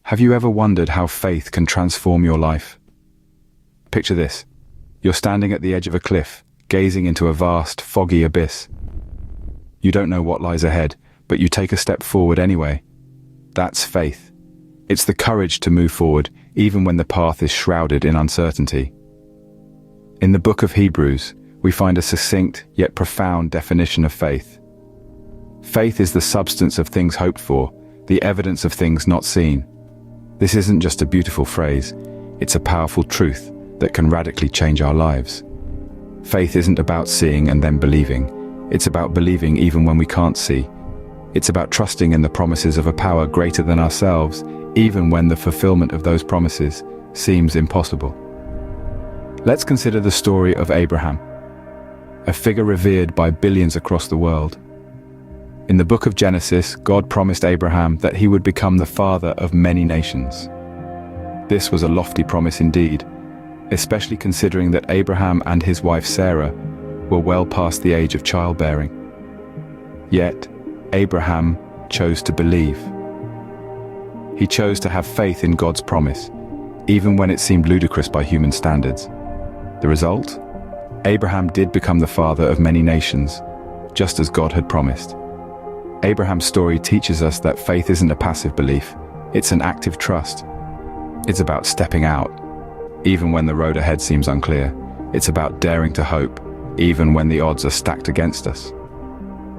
Have you ever wondered how faith can transform your life? Picture this. You're standing at the edge of a cliff, gazing into a vast, foggy abyss. You don't know what lies ahead, but you take a step forward anyway. That's faith. It's the courage to move forward, even when the path is shrouded in uncertainty. In the book of Hebrews, we find a succinct yet profound definition of faith. Faith is the substance of things hoped for, the evidence of things not seen. This isn't just a beautiful phrase, it's a powerful truth that can radically change our lives. Faith isn't about seeing and then believing. It's about believing even when we can't see. It's about trusting in the promises of a power greater than ourselves, even when the fulfillment of those promises seems impossible. Let's consider the story of Abraham, a figure revered by billions across the world. In the book of Genesis, God promised Abraham that he would become the father of many nations. This was a lofty promise indeed, especially considering that Abraham and his wife Sarah were well past the age of childbearing. Yet, Abraham chose to believe. He chose to have faith in God's promise, even when it seemed ludicrous by human standards. The result? Abraham did become the father of many nations, just as God had promised. Abraham's story teaches us that faith isn't a passive belief, it's an active trust. It's about stepping out, even when the road ahead seems unclear. It's about daring to hope, even when the odds are stacked against us.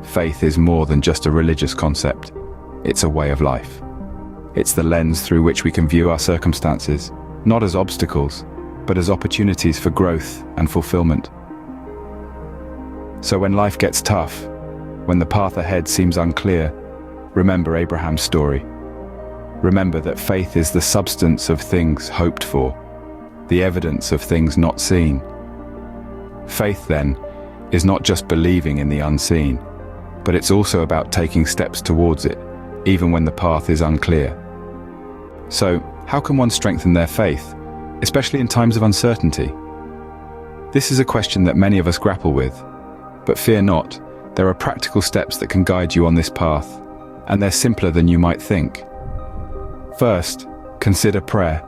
Faith is more than just a religious concept, it's a way of life. It's the lens through which we can view our circumstances, not as obstacles, but as opportunities for growth and fulfillment. So when life gets tough, when the path ahead seems unclear, remember Abraham's story. Remember that faith is the substance of things hoped for, the evidence of things not seen. Faith, then, is not just believing in the unseen, but it's also about taking steps towards it, even when the path is unclear. So, how can one strengthen their faith, especially in times of uncertainty? This is a question that many of us grapple with, but fear not. There are practical steps that can guide you on this path, and they're simpler than you might think. First, consider prayer.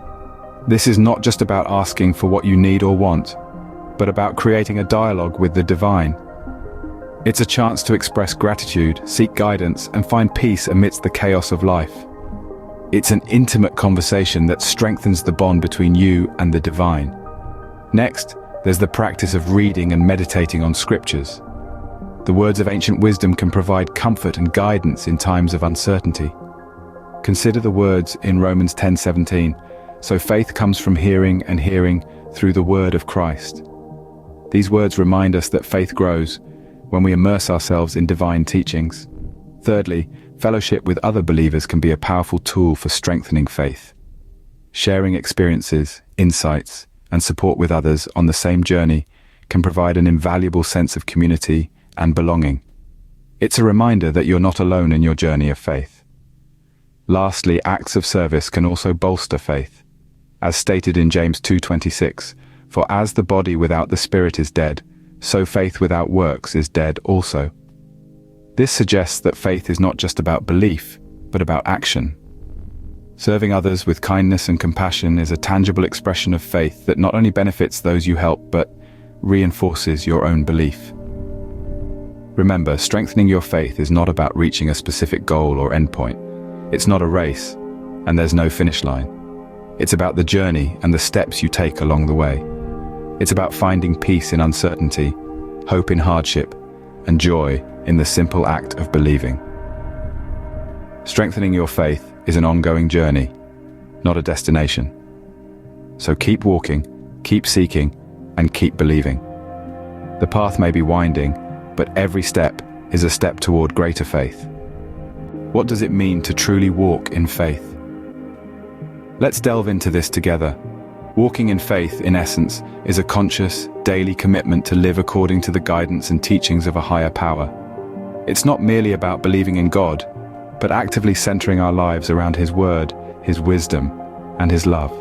This is not just about asking for what you need or want, but about creating a dialogue with the divine. It's a chance to express gratitude, seek guidance, and find peace amidst the chaos of life. It's an intimate conversation that strengthens the bond between you and the divine. Next, there's the practice of reading and meditating on scriptures. The words of ancient wisdom can provide comfort and guidance in times of uncertainty. Consider the words in Romans 10:17, "So faith comes from hearing, and hearing through the word of Christ." These words remind us that faith grows when we immerse ourselves in divine teachings. Thirdly, fellowship with other believers can be a powerful tool for strengthening faith. Sharing experiences, insights, and support with others on the same journey can provide an invaluable sense of community and belonging. It's a reminder that you're not alone in your journey of faith. Lastly, acts of service can also bolster faith. As stated in James 2:26, "For as the body without the spirit is dead, so faith without works is dead also." This suggests that faith is not just about belief, but about action. Serving others with kindness and compassion is a tangible expression of faith that not only benefits those you help, but reinforces your own belief. Remember, strengthening your faith is not about reaching a specific goal or endpoint. It's not a race, and there's no finish line. It's about the journey and the steps you take along the way. It's about finding peace in uncertainty, hope in hardship, and joy in the simple act of believing. Strengthening your faith is an ongoing journey, not a destination. So keep walking, keep seeking, and keep believing. The path may be winding, but every step is a step toward greater faith. What does it mean to truly walk in faith? Let's delve into this together. Walking in faith, in essence, is a conscious, daily commitment to live according to the guidance and teachings of a higher power. It's not merely about believing in God, but actively centering our lives around His Word, His wisdom, and His love.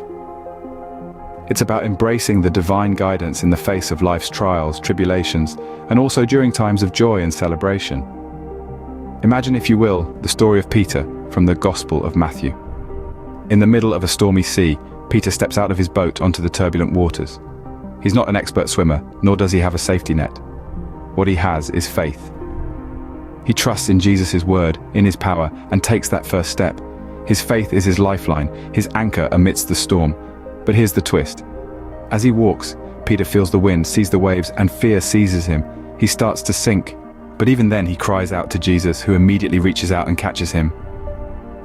It's about embracing the divine guidance in the face of life's trials, tribulations, and also during times of joy and celebration. Imagine, if you will, the story of Peter from the Gospel of Matthew. In the middle of a stormy sea, Peter steps out of his boat onto the turbulent waters. He's not an expert swimmer, nor does he have a safety net. What he has is faith. He trusts in Jesus' word, in his power, and takes that first step. His faith is his lifeline, his anchor amidst the storm. But here's the twist. As he walks, Peter feels the wind, sees the waves, and fear seizes him. He starts to sink. But even then he cries out to Jesus, who immediately reaches out and catches him.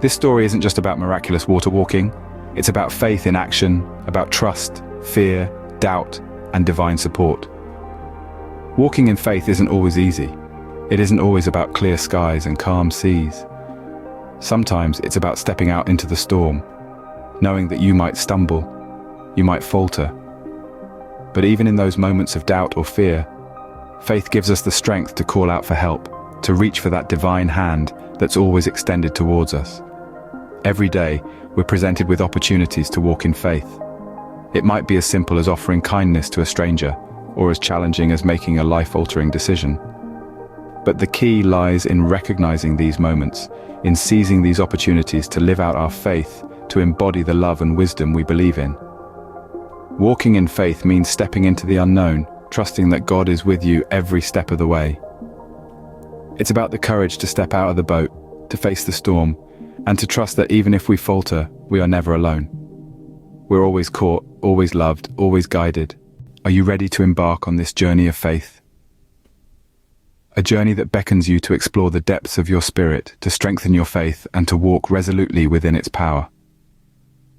This story isn't just about miraculous water walking. It's about faith in action, about trust, fear, doubt, and divine support. Walking in faith isn't always easy. It isn't always about clear skies and calm seas. Sometimes it's about stepping out into the storm, knowing that you might stumble, you might falter. But even in those moments of doubt or fear, faith gives us the strength to call out for help, to reach for that divine hand that's always extended towards us. Every day, we're presented with opportunities to walk in faith. It might be as simple as offering kindness to a stranger, or as challenging as making a life-altering decision. But the key lies in recognizing these moments, in seizing these opportunities to live out our faith, to embody the love and wisdom we believe in. Walking in faith means stepping into the unknown, trusting that God is with you every step of the way. It's about the courage to step out of the boat, to face the storm, and to trust that even if we falter, we are never alone. We're always caught, always loved, always guided. Are you ready to embark on this journey of faith? A journey that beckons you to explore the depths of your spirit, to strengthen your faith, and to walk resolutely within its power.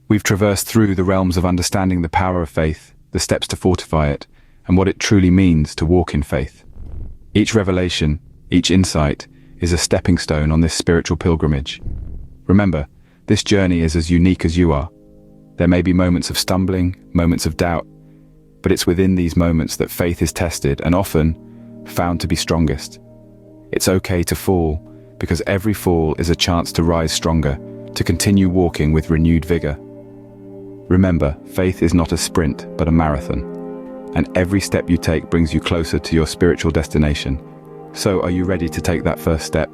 We've traversed through the realms of understanding the power of faith, the steps to fortify it, and what it truly means to walk in faith. Each revelation, each insight, is a stepping stone on this spiritual pilgrimage. Remember, this journey is as unique as you are. There may be moments of stumbling, moments of doubt, but it's within these moments that faith is tested and often found to be strongest. It's okay to fall, because every fall is a chance to rise stronger, to continue walking with renewed vigor. Remember, faith is not a sprint, but a marathon, and every step you take brings you closer to your spiritual destination. So, are you ready to take that first step?